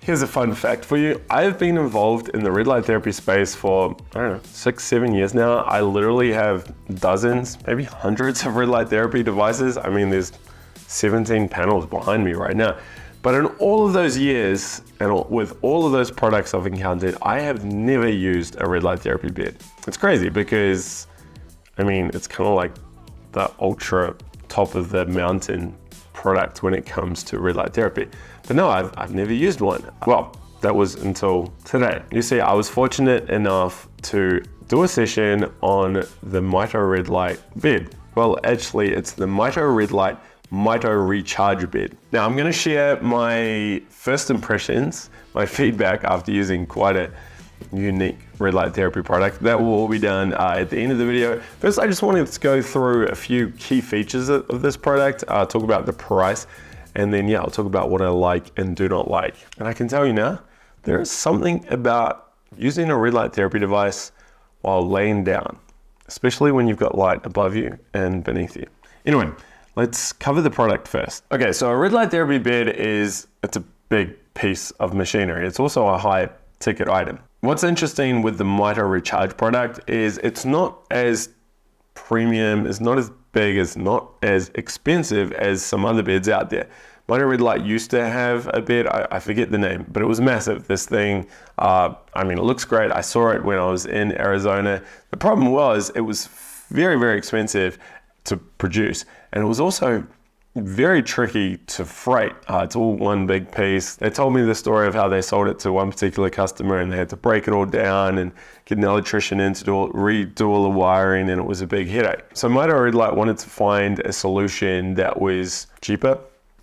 Here's a fun fact for you. I've been involved in the red light therapy space for, I don't know, 6-7 years now. I literally have dozens, maybe hundreds of red light therapy devices. I mean, there's 17 panels behind me right now. But in all of those years, and with all of those products I've encountered, I have never used a red light therapy bed. It's crazy because, I mean, it's kind of like the ultra top of the mountain product when it comes to red light therapy. But no, I've never used one. Well, that was until today. You see, I was fortunate enough to do a session on the Mito Red Light bed. Well, actually, it's the Mito Red Light MitoRecharge bed. Now, I'm gonna share my first impressions, my feedback after using quite a unique red light therapy product. That will all be done at the end of the video. First, I just wanted to go through a few key features of this product, talk about the price, and then I'll talk about what I like and do not like. And I can tell you now, there is something about using a red light therapy device while laying down, especially when you've got light above you and beneath you. Anyway, let's cover the product first. Okay, so a red light therapy bed it's a big piece of machinery. It's also a high ticket item. What's interesting with the MitoRecharge product is it's not as premium, it's not as big, it's not as expensive as some other beds out there. Mito Red Light used to have a bed, I forget the name, but it was massive. This thing, I mean, it looks great. I saw it when I was in Arizona. The problem was it was very, very expensive to produce, and it was also very tricky to freight. It's all one big piece. They told me the story of how they sold it to one particular customer and they had to break it all down and get an electrician in to redo all the wiring, and it was a big headache. So Mito Red Light wanted to find a solution that was cheaper,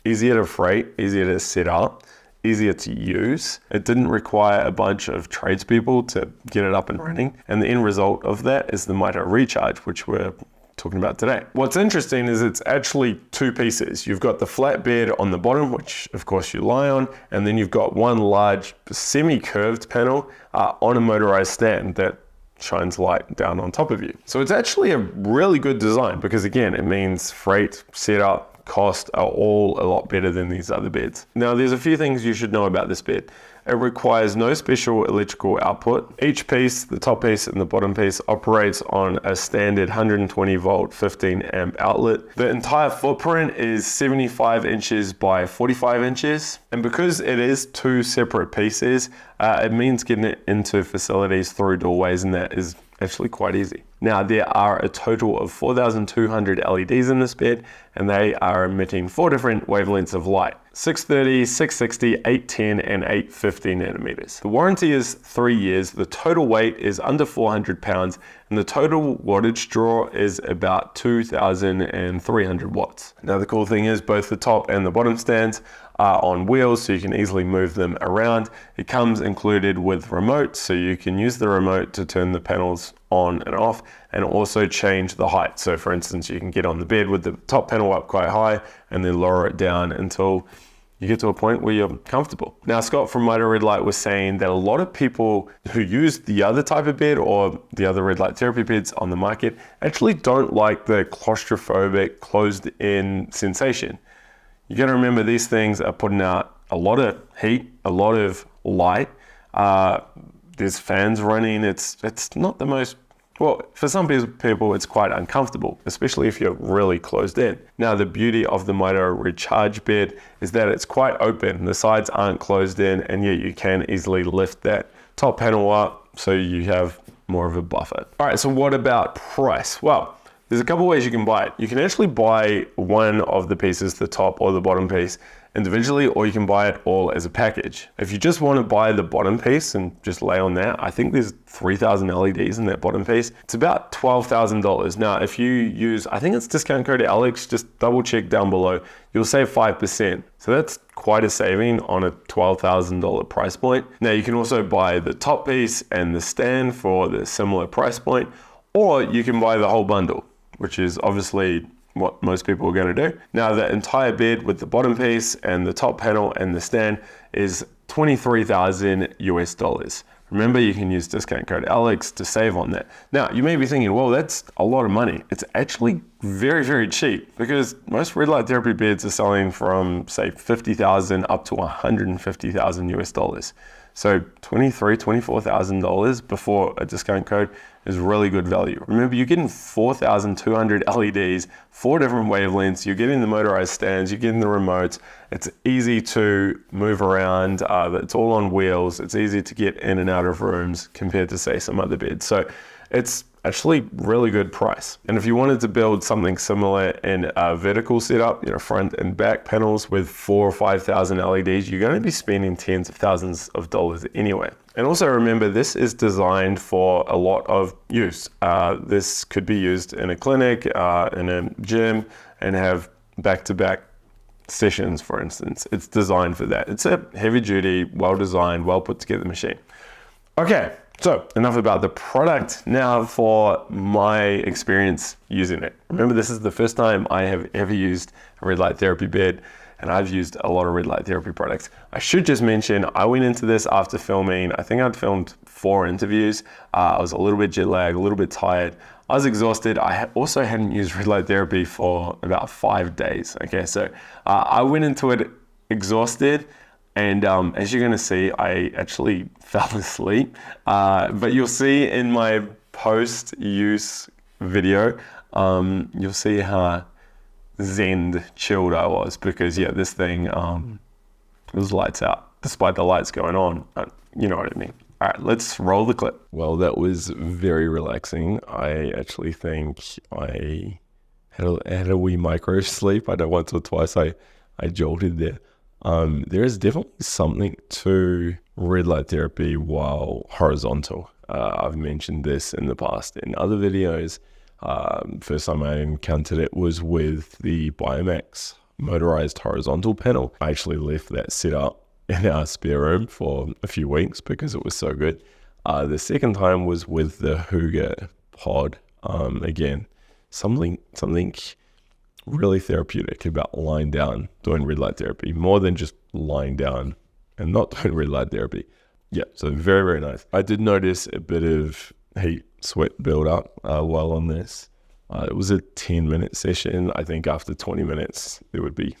easier to freight, easier to set up, easier to use. It didn't require a bunch of tradespeople to get it up and running. And the end result of that is the MitoRecharge, which we're talking about today. What's interesting is it's actually two pieces. You've got the flat bed on the bottom, which of course you lie on, and then you've got one large semi-curved panel on a motorized stand that shines light down on top of you. So it's actually a really good design because, again, it means freight, setup, cost are all a lot better than these other beds. Now, there's a few things you should know about this bed. It requires no special electrical output. Each piece, the top piece and the bottom piece, operates on a standard 120 volt 15 amp outlet. The entire footprint is 75 inches by 45 inches. And because it is two separate pieces, it means getting it into facilities through doorways, and that is actually quite easy. Now, there are a total of 4,200 LEDs in this bed, and they are emitting 4 different wavelengths of light: 630, 660, 810, and 850 nanometers. The warranty is 3 years, the total weight is under 400 pounds, and the total wattage draw is about 2,300 watts. Now, the cool thing is both the top and the bottom stands are on wheels, so you can easily move them around. It comes included with remote, so you can use the remote to turn the panels on and off, and also change the height. So for instance, you can get on the bed with the top panel up quite high and then lower it down until you get to a point where you're comfortable. Now, Scott from Mito Red Light was saying that a lot of people who use the other type of bed or the other red light therapy beds on the market actually don't like the claustrophobic closed in sensation. You gotta remember, these things are putting out a lot of heat, a lot of light. There's fans running. It's not the most, well, for some people it's quite uncomfortable, especially if you're really closed in. Now, the beauty of the MitoRecharge bed is that it's quite open. The sides aren't closed in, and yet you can easily lift that top panel up so you have more of a buffer. All right, so what about price? Well, there's a couple ways you can buy it. You can actually buy one of the pieces, the top or the bottom piece, individually, or you can buy it all as a package. If you just want to buy the bottom piece and just lay on that, I think there's 3,000 LEDs in that bottom piece. It's about $12,000. Now, if you use, I think it's discount code Alex, just double check down below, you'll save 5%. So that's quite a saving on a $12,000 price point. Now, you can also buy the top piece and the stand for the similar price point, or you can buy the whole bundle, which is obviously what most people are going to do. Now, the entire bed with the bottom piece and the top panel and the stand is $23,000 US. Remember, you can use discount code Alex to save on that. Now, you may be thinking, well, that's a lot of money. It's actually very, very cheap because most red light therapy beds are selling from, say, $50,000 up to $150,000 US. So $23,000, $24,000 before a discount code is really good value. Remember, you're getting 4,200 LEDs, 4 different wavelengths, you're getting the motorized stands, you're getting the remotes. It's easy to move around, it's all on wheels, it's easy to get in and out of rooms compared to, say, some other beds. So it's actually really good price. And if you wanted to build something similar in a vertical setup, front and back panels with 4,000 or 5,000 LEDs, you're going to be spending tens of thousands of dollars anyway. And also remember, this is designed for a lot of use. This could be used in a clinic, in a gym, and have back-to-back sessions, for instance. It's designed for that. It's a heavy-duty, well-designed, well-put-together machine. Okay. So enough about the product. Now for my experience using it. Remember, this is the first time I have ever used a red light therapy bed, and I've used a lot of red light therapy products. I should just mention, I went into this after filming, I think I'd filmed 4 interviews. I was a little bit jet lagged, a little bit tired. I was exhausted. I also hadn't used red light therapy for about 5 days. Okay, so I went into it exhausted. And as you're gonna see, I actually fell asleep. But you'll see in my post-use video, you'll see how zened, chilled I was, because yeah, this thing, it was lights out, despite the lights going on. You know what I mean. All right, let's roll the clip. Well, that was very relaxing. I actually think I had a wee micro sleep. I know once or twice I jolted there. There is definitely something to red light therapy while horizontal. I've mentioned this in the past in other videos. First time I encountered it was with the Biomax motorized horizontal panel. I actually left that set up in our spare room for a few weeks because it was so good. The second time was with the Huga pod. Again, something really therapeutic about lying down doing red light therapy, more than just lying down and not doing red light therapy. Yeah, so very, very nice. I did notice a bit of heat sweat build up while on this. It was a 10-minute session. I think after 20 minutes, there would be,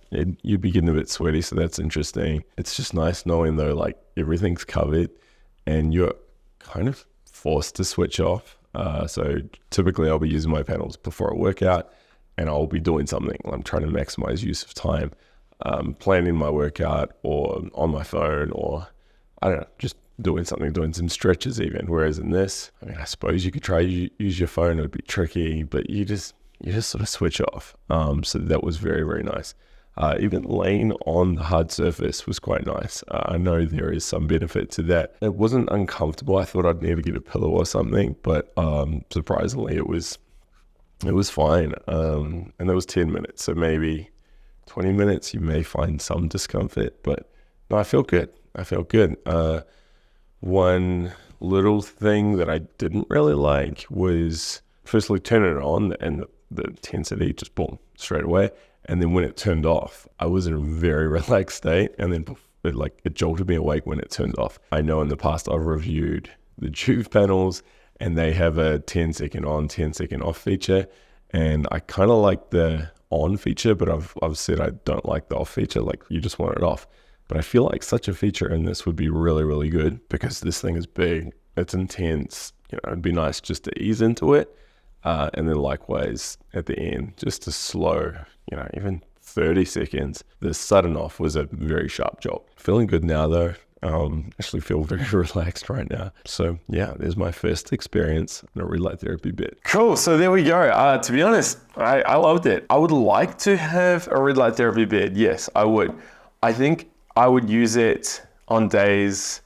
you'd be getting a bit sweaty, so that's interesting. It's just nice knowing though, like everything's covered and you're kind of forced to switch off. So typically I'll be using my panels before a workout and I'll be doing something. I'm trying to maximize use of time, planning my workout or on my phone, or I don't know, just doing something, doing some stretches even. Whereas in this, I mean, I suppose you could try use your phone, it would be tricky, but you just sort of switch off. So that was very, very nice. Even laying on the hard surface was quite nice. I know there is some benefit to that. It wasn't uncomfortable. I thought I'd need to get a pillow or something, but surprisingly it was fine. And that was 10 minutes, so maybe 20 minutes you may find some discomfort, but no, I felt good. One little thing that I didn't really like was firstly turning it on and the intensity just boom straight away. And then when it turned off, I was in a very relaxed state, and then it jolted me awake when it turned off. I know in the past I've reviewed the Juve panels, and they have a 10-second on, 10-second off feature, and I kind of like the on feature, but I've said I don't like the off feature. Like, you just want it off. But I feel like such a feature in this would be really, really good because this thing is big, it's intense. It'd be nice just to ease into it, and then likewise at the end, just to slow. Even 30 seconds. The sudden off was a very sharp jolt. Feeling good now though. Actually feel very relaxed right now. So yeah, there's my first experience in a red light therapy bed. Cool, so there we go. To be honest, I loved it. I would like to have a red light therapy bed. Yes, I would. I think I would use it on days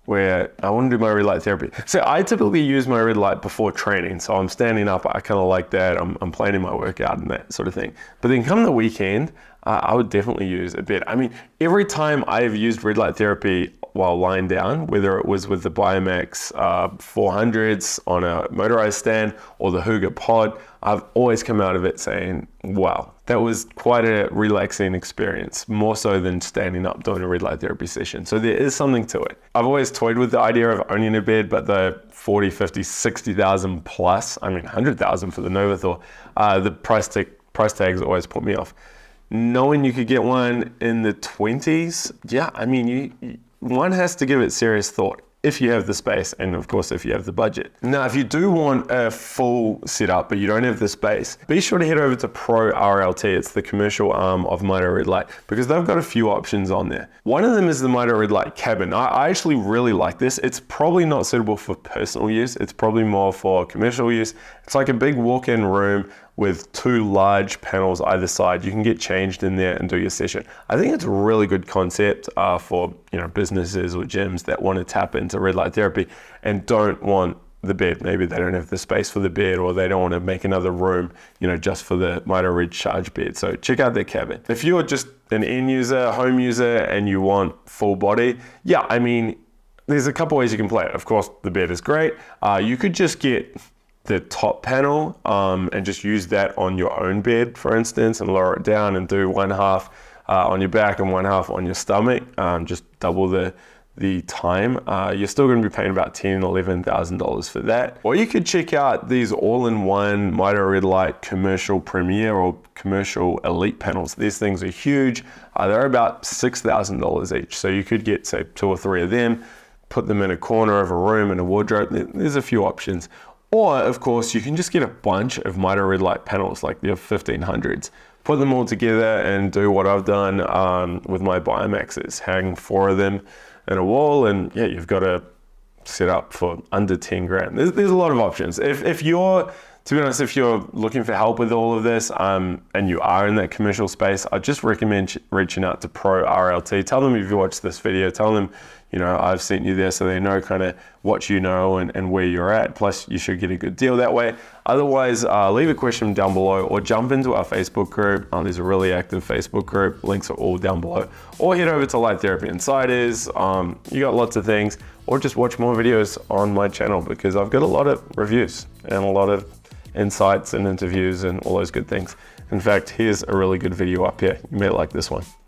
where I want to do my red light therapy. So I typically use my red light before training. So I'm standing up, I kind of like that. I'm planning my workout and that sort of thing. But then come the weekend, I would definitely use a bed. I mean, every time I've used red light therapy while lying down, whether it was with the Biomax 400s on a motorized stand or the Huga Pod, I've always come out of it saying, wow, that was quite a relaxing experience, more so than standing up doing a red light therapy session. So there is something to it. I've always toyed with the idea of owning a bed, but the 40, 50, 60,000 plus, I mean 100,000 for the Nova Thor, the price tags always put me off. Knowing you could get one in the 20s, yeah, I mean, one has to give it serious thought if you have the space, and of course if you have the budget. Now, if you do want a full setup but you don't have the space, be sure to head over to PRO RLT. It's the commercial arm of Mito Red Light, because they've got a few options on there. One of them is the Mito Red Light cabin. I actually really like this. It's probably not suitable for personal use. It's probably more for commercial use. It's like a big walk-in room with 2 large panels either side. You can get changed in there and do your session. I think it's a really good concept for businesses or gyms that want to tap into red light therapy and don't want the bed. Maybe they don't have the space for the bed, or they don't want to make another room, just for the MitoRecharge bed. So check out their cabin. If you're just an end user, home user, and you want full body, yeah, I mean, there's a couple ways you can play it. Of course, the bed is great. You could just get the top panel and just use that on your own bed, for instance, and lower it down and do one half on your back and one half on your stomach. Just double the time. You're still going to be paying about $10,000, $11,000 for that. Or you could check out these all-in-one Mito Red Light Commercial Premier or Commercial Elite panels. These things are huge. They're about $6,000 each. So you could get, say, 2 or 3 of them, put them in a corner of a room in a wardrobe. There's a few options. Or, of course, you can just get a bunch of Mito Red Light panels, like the 1500s, put them all together and do what I've done with my Biomaxes, hang 4 of them in a wall, and yeah, you've got a setup for under 10 grand. There's a lot of options. If you're, to be honest, if you're looking for help with all of this and you are in that commercial space, I just recommend reaching out to PRO RLT. Tell them if you watched this video, tell them, I've sent you there so they know kind of what you know and where you're at. Plus, you should get a good deal that way. Otherwise, leave a question down below or jump into our Facebook group. There's a really active Facebook group. Links are all down below. Or head over to Light Therapy Insiders. You got lots of things. Or just watch more videos on my channel, because I've got a lot of reviews and a lot of insights and interviews and all those good things. In fact, here's a really good video up here. You may like this one.